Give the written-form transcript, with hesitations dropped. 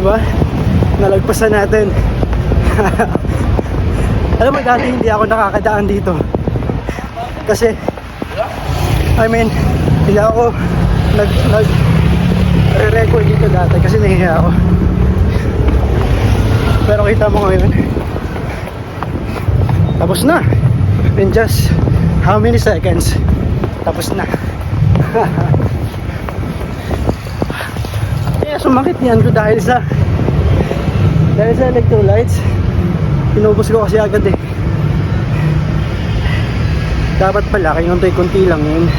Diba? Nalagpasan natin. Alam mo, dati hindi ako nakakadaan dito. Kasi, hindi ako nag-record dito dati kasi nahihiya ako. Pero kita mo ngayon, tapos na. In just how many seconds? Tapos na. Kaya sumakit yan ko dahil sa electrolytes. Pinubos ko kasi agad eh. Dapat pala, kaya konti-konti lang yun.